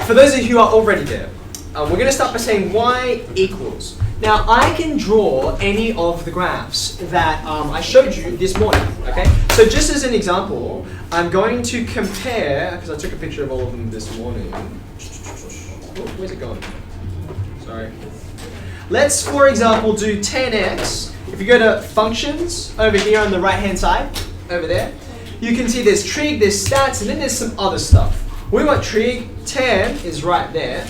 for those of you who are already there, we're going to start by saying y equals. Now, I can draw any of the graphs that I showed you this morning, okay? So just as an example, I'm going to compare, because I took a picture of all of them this morning. Oh, where's it gone? Sorry. Let's, for example, do 10x. If you go to functions over here on the right-hand side, over there, you can see there's trig, there's stats, and then there's some other stuff. We want trig, 10 is right there.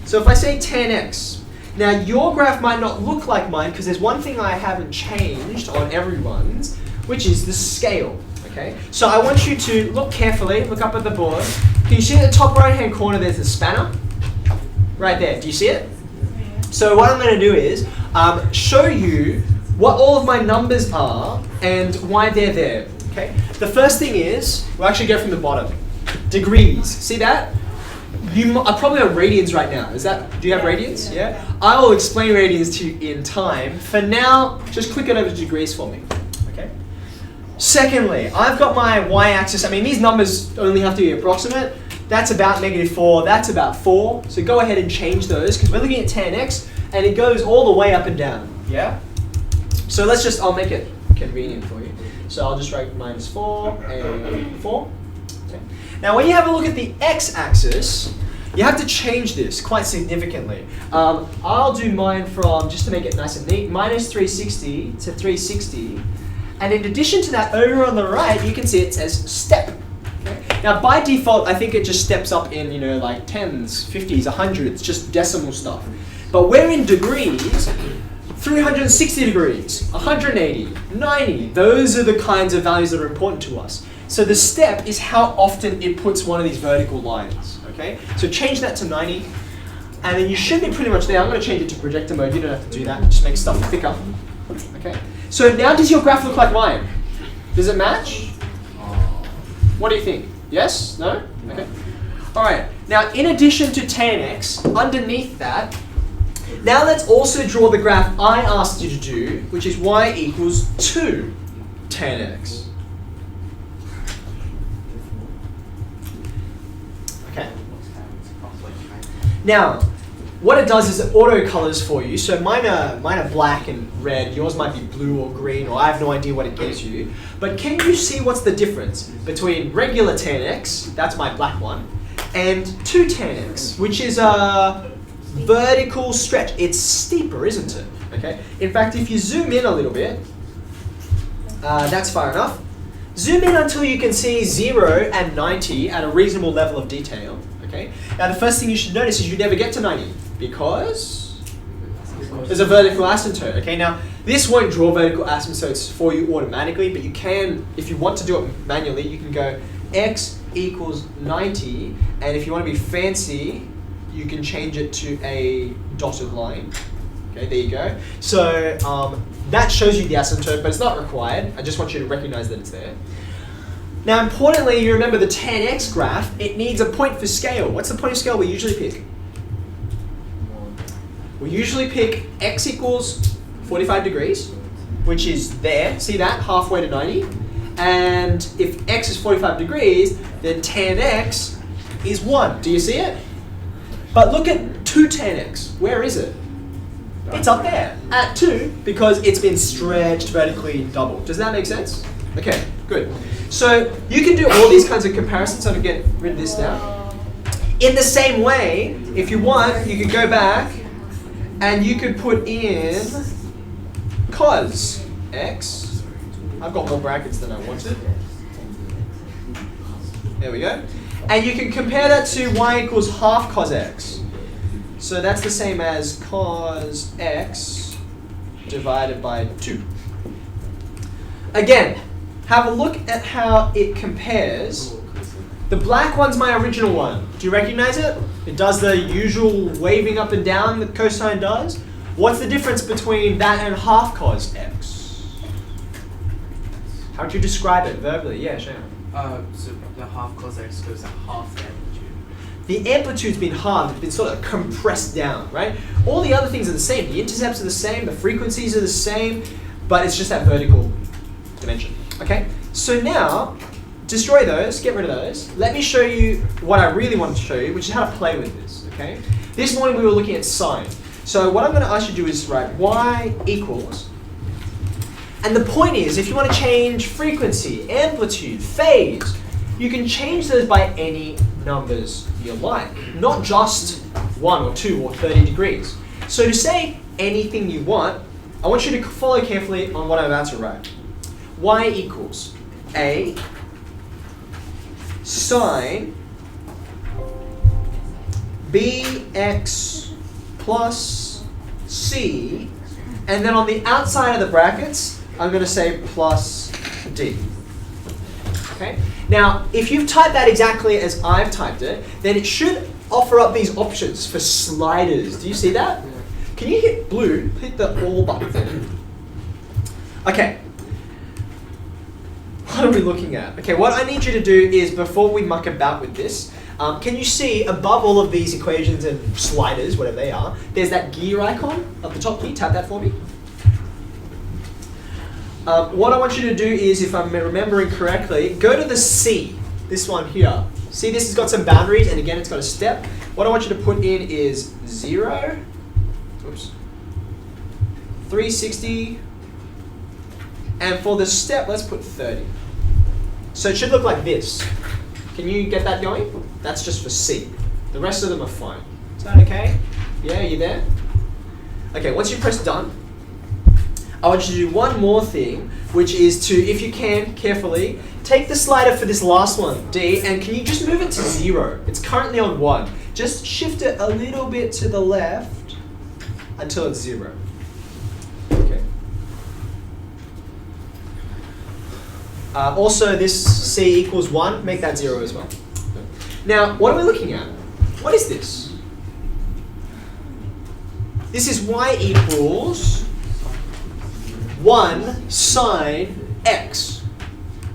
So if I say 10x, now your graph might not look like mine because there's one thing I haven't changed on everyone's, which is the scale, okay? So I want you to look carefully, look up at the board. Can you see at the top right-hand corner there's the spanner? Right there, do you see it? So what I'm going to do is show you what all of my numbers are and why they're there, okay? The first thing is, we'll actually go from the bottom. Degrees, see that? You are probably on radians right now. Do you have radians? Yeah? I will explain radians to you in time. For now, just click it over to degrees for me, okay? Secondly, I've got my y-axis. I mean, these numbers only have to be approximate. That's about -4, that's about 4. So go ahead and change those because we're looking at 10x and it goes all the way up and down, yeah? So I'll make it convenient for you. So I'll just write -4 and 4. Okay. Now when you have a look at the x-axis, you have to change this quite significantly. I'll do mine from, just to make it nice and neat, -360 to 360. And in addition to that, over on the right, you can see it says step. Okay. Now by default, I think it just steps up in, like 10s, 50s, 100s, just decimal stuff. But we're in degrees, 360 degrees, 180, 90. Those are the kinds of values that are important to us. So the step is how often it puts one of these vertical lines, okay? So change that to 90, and then you should be pretty much there. I'm going to change it to projector mode. You don't have to do that. Just make stuff thicker, okay? So now does your graph look like mine? Does it match? What do you think? Yes? No? Okay. All right. Now, in addition to 10x, underneath that, now let's also draw the graph I asked you to do, which is y equals 2 10x. Okay. Now, what it does is it auto colors for you. So mine are black and red. Yours might be blue or green, or I have no idea what it gives you. But can you see what's the difference between regular 10x, that's my black one, and 2 10x, which is a vertical stretch. It's steeper, isn't it? Okay. In fact, if you zoom in a little bit, that's far enough. Zoom in until you can see 0 and 90 at a reasonable level of detail. Okay. Now the first thing you should notice is you never get to 90 because there's a vertical asymptote. Okay. Now this won't draw vertical asymptotes for you automatically, but you can, if you want to do it manually, you can go x equals 90, and if you want to be fancy, you can change it to a dotted line. Okay, there you go. So that shows you the asymptote, but it's not required. I just want you to recognize that it's there. Now, importantly, you remember the 10x graph, it needs a point for scale. What's the point of scale we usually pick? We usually pick x equals 45 degrees, which is there. See that? Halfway to 90. And if x is 45 degrees, then 10x is 1. Do you see it? But look at 2 10x. Where is it? It's up there at 2 because it's been stretched vertically double. Does that make sense? Okay, good. So you can do all these kinds of comparisons. So I'm going to get rid of this now. In the same way, if you want, you could go back and you could put in cos x. I've got more brackets than I wanted. There we go. And you can compare that to y equals half cos x. So that's the same as cos x divided by 2. Again, have a look at how it compares. The black one's my original one. Do you recognize it? It does the usual waving up and down that cosine does. What's the difference between that and half cos x? How would you describe it verbally? Yeah, Shane. So the half cos x goes to half the amplitude. The amplitude's been halved, it's been sort of compressed down, right? All the other things are the same. The intercepts are the same, the frequencies are the same, but it's just that vertical dimension. Okay? So now, destroy those, get rid of those. Let me show you what I really wanted to show you, which is how to play with this, okay? This morning we were looking at sine. So what I'm going to ask you to do is write y equals, and the point is, if you want to change frequency, amplitude, phase, you can change those by any numbers you like, not just 1 or 2 or 30 degrees. So to say anything you want, I want you to follow carefully on what I'm about to write. Y equals A sine bx plus c, and then on the outside of the brackets, I'm going to say plus d. Okay? Now, if you've typed that exactly as I've typed it, then it should offer up these options for sliders. Do you see that? Can you hit blue? Hit the all button. Okay. What are we looking at? Okay, what I need you to do is, before we muck about with this, can you see above all of these equations and sliders, whatever they are, there's that gear icon at the top. Can you tap that for me? What I want you to do is, if I'm remembering correctly, go to the C, this one here. See, this has got some boundaries, and again, it's got a step. What I want you to put in is 0, oops, 360, and for the step, let's put 30. So it should look like this. Can you get that going? That's just for C. The rest of them are fine. Is that okay? Yeah, you there? Okay, once you press done, I want you to do one more thing, which is to, if you can, carefully, take the slider for this last one, D, and can you just move it to 0? It's currently on 1. Just shift it a little bit to the left until it's 0. Okay. Also, this C equals 1, make that 0 as well. Now, what are we looking at? What is this? This is y equals 1 sine x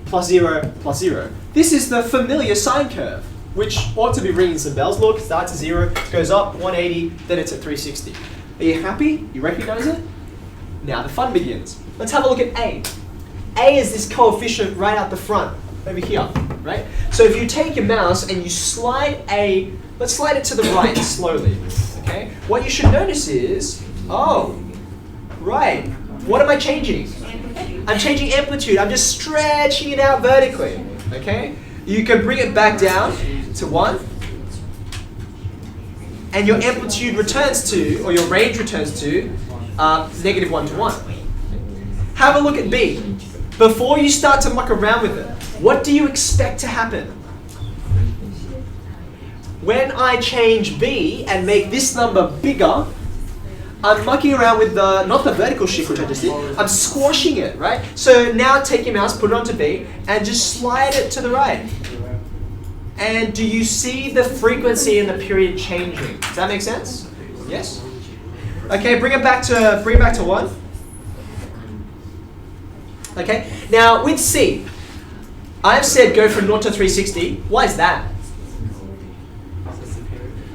plus 0 plus 0. This is the familiar sine curve, which ought to be ringing some bells. Look, it starts at 0, goes up 180, then it's at 360. Are you happy? You recognize it? Now the fun begins. Let's have a look at A. A is this coefficient right out the front, over here, right? So if you take your mouse and you slide A, let's slide it to the right slowly, okay? What you should notice is, oh, right. What am I changing? I'm changing amplitude. I'm just stretching it out vertically, okay? You can bring it back down to 1, and your amplitude returns to, or your range returns to, -1 to 1. Have a look at B. Before you start to muck around with it, what do you expect to happen? When I change B and make this number bigger, I'm mucking around with the, not the vertical shift which I just did, I'm squashing it, right? So now take your mouse, put it onto B, and just slide it to the right. And do you see the frequency and the period changing? Does that make sense? Yes? Okay, bring it back to 1. Okay, now with C, I've said go from 0 to 360. Why is that?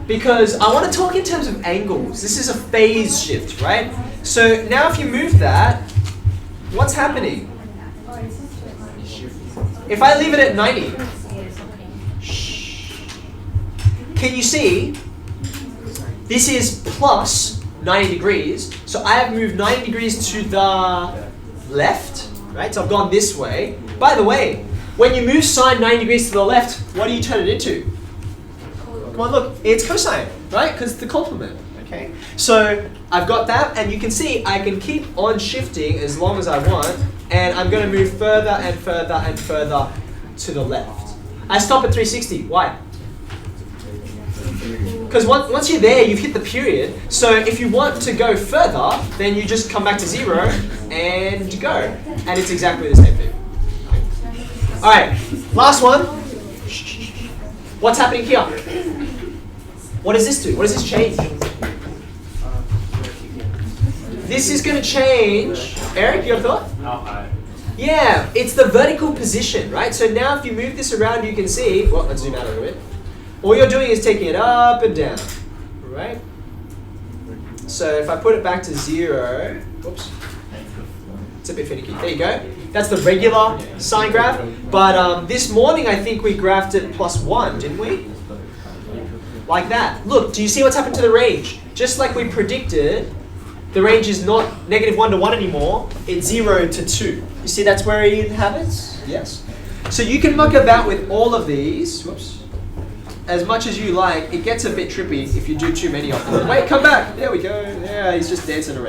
Because I want to talk in terms of angles. This is a phase shift, right? So now if you move that, what's happening? If I leave it at 90, can you see? This is plus 90 degrees. So I have moved 90 degrees to the left, right? So I've gone this way. By the way, when you move sine 90 degrees to the left, what do you turn it into? Come on, look, it's cosine, right? Because it's the complement, okay? So I've got that, and you can see I can keep on shifting as long as I want, and I'm going to move further and further and further to the left. I stop at 360. Why? Because once you're there, you've hit the period. So if you want to go further, then you just come back to 0 and go. And it's exactly the same thing. All right, last one. What's happening here? What does this do? What does this change? This is going to change. Eric, you have a thought? Yeah, it's the vertical position, right? So now if you move this around, you can see, well, let's zoom out a little bit. All you're doing is taking it up and down, right? So if I put it back to 0, whoops, it's a bit finicky. There you go. That's the regular sine graph. But this morning, I think we graphed it +1, didn't we? Like that. Look, do you see what's happened to the range? Just like we predicted, the range is not -1 to 1 anymore. It's 0 to 2. You see that's where it inhabits? Yes. So you can muck about with all of these. Whoops. As much as you like. It gets a bit trippy if you do too many of them. Wait, come back. There we go. Yeah, he's just dancing around.